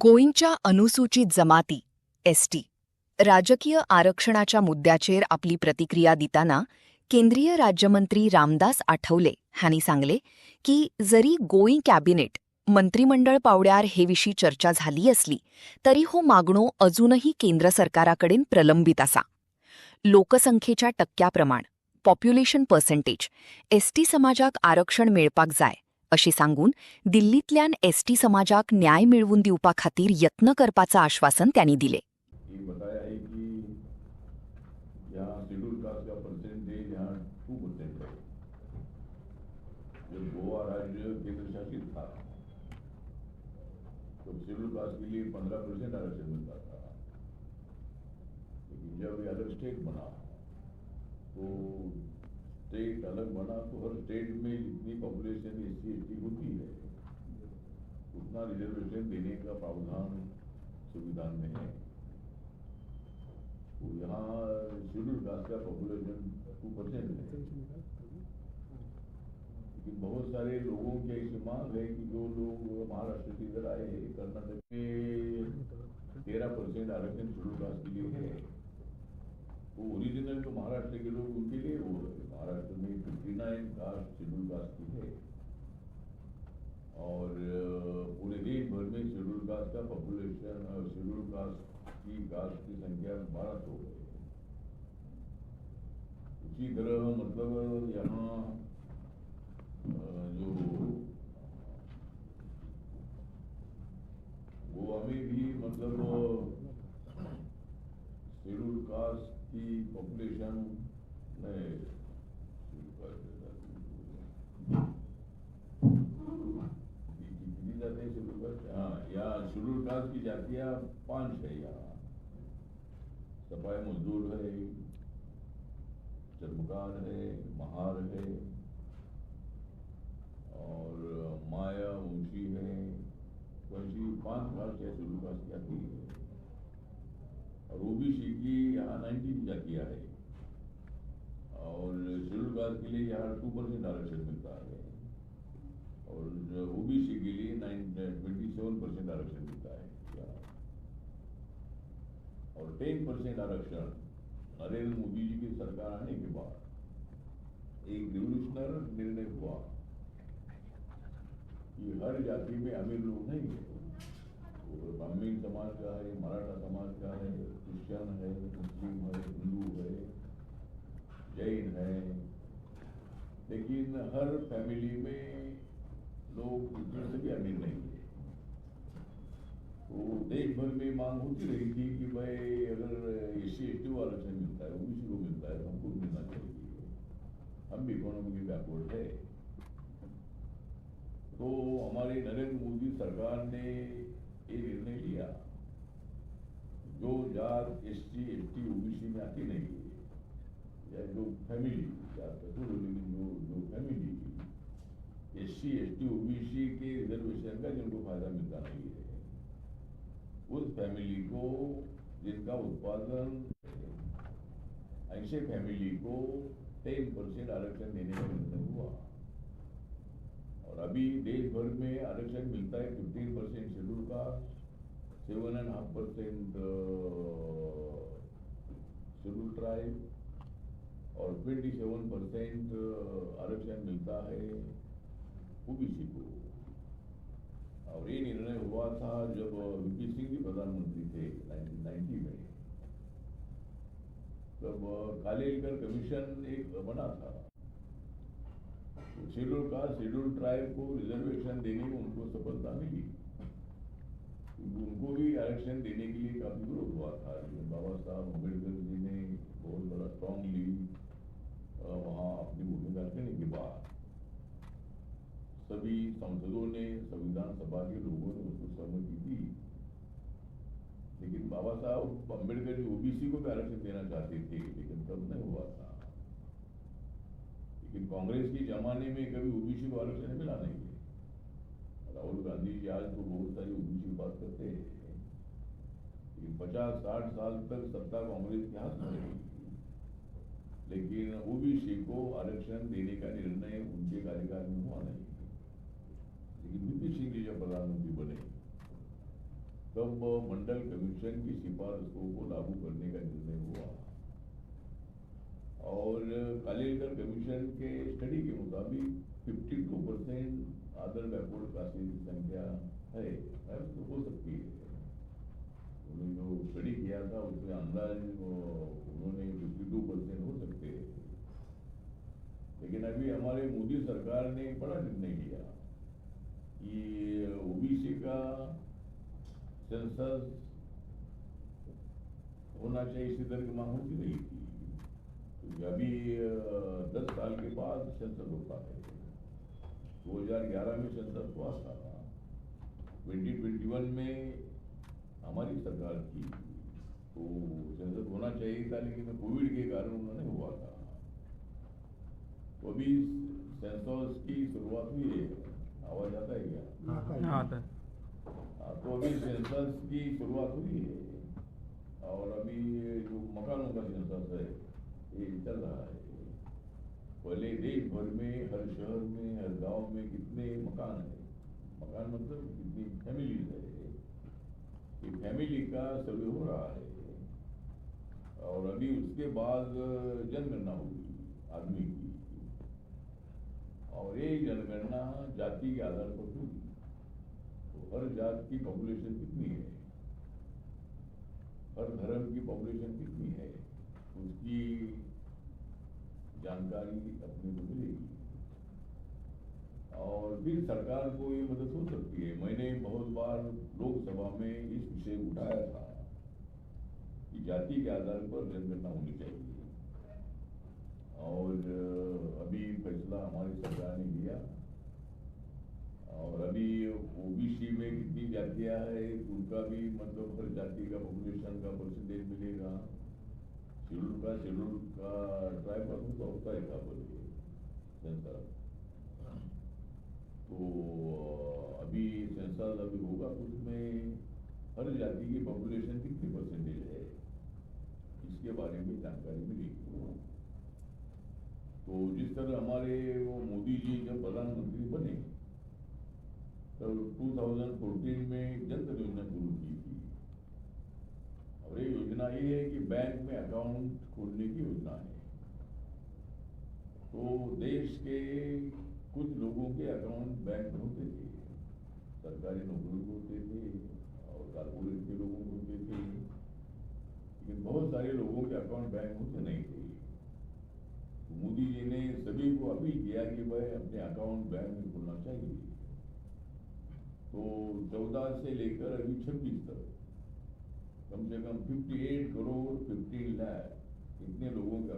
गोंयच्या अनुसूचित जमाती एसटी राजकीय आरक्षणाच्या मुद्द्याचेर आपली प्रतिक्रिया दिताना केंद्रीय राज्यमंत्री रामदास आठवले हांणी सांगले की जरी गोंय कॅबिनेट मंत्रिमंडळ पावड्यार हे विशीं चर्चा झाली असली तरी हो मागणो अजूनही केंद्र सरकाराकडेन प्रलंबित आसा. लोकसंख्येच्या टक्क्याप्रमाण पॉप्युलेशन पर्सेंटेज एसटी समाजाक आरक्षण मेळपाक जाय अशें सांगून दिल्लींतल्यान एसटी समाजाक न्याय मेळवून दिवपा खातीर यत्न करपाचं आश्वासन त्यांनी दिले. ये बताया है कि यहाँ शेड्यूल कास्ट का परसेंटेज यहाँ 2% है. जब गोवा राज्य केंद्र शासित था तो शेड्यूल कास्ट के लिए 15% आरक्षण मिलता था. लेकिन जब ये अलग स्टेट बना तो स्टेट अलग बना तो हर स्टेट में जितनी पॉपुलेशन एससी एसटी होती है उतना रिजर्वेशन देने का प्रावधान संविधान में है. तो यहाँ शेड्यूल कास्ट का पॉपुलेशन 2% है. लेकिन बहुत सारे लोगों की ऐसी मांग है कि जो लोग महाराष्ट्र से इधर आए हैं, कर्नाटक में 13% आरक्षण शेड्यूल कास्ट के लिए है. तो ओरिजिनल जो महाराष्ट्र के लोग उनके लिए वो महाराष्ट्र में 59 कास्ट शेड्यूल कास्ट की है. और पूरे देश भर में शेड्यूल कास्ट का पॉपुलेशन शेड्यूल कास्ट की संख्या 1200 है. उसी तरह मतलब यहाँ जो गोवा में भी मतलब शेड्यूल कास्ट की पॉपुलेशन कितनी जाते हैं शेड्यूल कास्ट. हाँ, यहाँ शेड्यूल कास्ट की जातियाँ 5 है. यहाँ सफाई मजदूर है, चर्मकार है, महार है और माया मुंशी है. वैसी 5 कास्ट या शेड्यूल कास्ट की आती है. और ओबीसी की यहाँ 19 जातियाँ है और शेड्यूल कास्ट के लिए यहाँ 2% आरक्षण मिलता है और ओबीसी के लिए 27% आरक्षण मिलता है. और 10% आरक्षण नरेंद्र मोदी जी की सरकार आने के बाद एक रिवोल्यूशनरी निर्णय हुआ कि हर जाति में अमीर लोग नहीं है. ब्राह्मण समाज का है, मराठा समाज का है, क्रिश्चियन है, मुस्लिम है, हिंदू है, जैन है. लेकिन हर फैमिली में लोग इतने से भी अमीर नहीं है. तो देश भर में मांग होती रही थी कि भाई अगर एससी एसटी को आरक्षण मिलता है, ओबीसी को मिलता है, तो हमको मिलना चाहिए. हम भी इकोनॉमिकली बैकवर्ड है. तो हमारी नरेंद्र मोदी सरकार ने ये निर्णय लिया जो जात एससी एसटी ओबीसी में आती नहीं है या जो फैमिली जो फैमिली एससी एसटी ओबीसी के रिजर्वेशन का जिनको फायदा मिलता नहीं है उस फैमिली को जिनका उत्पादन ऐसे फैमिली को 10% आरक्षण देने का निर्णय हुआ. और अभी देश भर में आरक्षण मिलता है 15% शेड्यूल कास्ट, 7.5% शेड्यूल ट्राइब और 27% आरक्षण मिलता है ओबीसी को. और ये निर्णय हुआ था जब वीपी सिंह जी प्रधानमंत्री थे 1990 में. तब कालेलकर कमीशन एक बना था. शेड्यूल कास्ट शेड्यूल ट्राइब को रिजर्वेशन देने में उनको सफलता मिली. उनको भी आरक्षण देने के लिए काफी विरोध हुआ था. बाबा साहब अम्बेडकर जी ने बहुत बड़ा स्ट्रांगली वहाँ अपनी भूमिका रखने के बाद सभी सांसदों ने संविधान सभा के लोगों ने उसको सहमति दी. लेकिन बाबा साहब अम्बेडकर जी ओबीसी को भी आरक्षण देना चाहते थे लेकिन तब नहीं हुआ था. लेकिन कांग्रेस के जमाने में कभी ओबीसी को आरक्षण मिला नहीं है. राहुल गांधी जी आज तो बहुत सारी ओबीसी की बात करते हैं लेकिन 50-60 साल तक सत्ता कांग्रेस के हाथ में रही. लेकिन ओबीसी को आरक्षण देने का निर्णय उनके कार्यकाल में हुआ नहीं. लेकिन वीपी सिंह जी जब प्रधानमंत्री बने तब मंडल कमीशन की सिफारिशों को लागू करने का निर्णय हुआ और कालेलकर कमीशन के स्टडी के मुताबिक 52% अदर बैकवर्ड क्लासेस की संख्या है तो हो सकती है। उन्होंने जो स्टडी किया था उसमें अंदाज उन्होंने 52% हो सकते हैं। लेकिन अभी हमारे मोदी सरकार ने एक बड़ा निर्णय लिया कि ओबीसी का सेंसस होना चाहिए, इसी तरह की मांग होती रही थी। तो अभी 10 साल के बाद सेंसस होता है। 2011 में सेंसस हुआ था, 2021 में हमारी सरकार की तो सेंसस होना चाहिए था, लेकिन कोविड के कारण उन्होंने हुआ था। तो अभी सेंसस की शुरुआत हुई है। आवाज आता है क्या? हाँ आता है। तो अभी सेंसस की शुरुआत हुई है और अभी जो मकानों का सेंसस है ये चल रहा है। पहले देश भर में हर शहर में हर गांव में कितने मकान है, मकान मतलब कितनी फैमिलीज है, ये फैमिली का सर्वे हो रहा है और अभी उसके बाद जनगणना होगी आदमी की और ये जनगणना जाति के आधार पर होगी। तो हर जात की पॉपुलेशन कितनी है, हर धर्म की पॉपुलेशन कितनी है, उसकी जानकारी अपने को मिलेगी और फिर सरकार को ये मदद हो सकती है। मैंने बहुत बार लोकसभा में इस विषय उठाया था कि जाति के आधार पर जनगणना होनी चाहिए और अभी फैसला हमारी सरकार ने लिया और अभी ओबीसी में कितनी जातियां हैं उनका भी मतलब हर जाति का पॉपुलेशन का परसेंटेज मिलेगा। शेड्यूल का ट्राइब का तो होता है था बोलिए सेंसस। तो अभी सेंसस अभी होगा तो उसमें हर जाति की पॉपुलेशन कितनी परसेंटेज है इसके बारे में जानकारी मिलेगी। तो जिस तरह हमारे वो मोदी जी जब प्रधानमंत्री बने तब 2014 में जन धन योजना शुरू की थी और ये योजना ये है कि बैंक में अकाउंट खोलने की योजना है। तो देश के कुछ लोगों के अकाउंट बैंक में होते थे, सरकारी नौकरी होते थे और कारपोरेट के लोगों को होते थे, लेकिन बहुत सारे लोगों के अकाउंट बैंक होते नहीं थे। तो मोदी जी ने सभी को अपील किया कि भाई अपने अकाउंट बैंक में खोलना चाहिए। तो 14 से लेकर अभी 26 तक कम से कम 58 करोड़ 15 लाख इतने लोगों का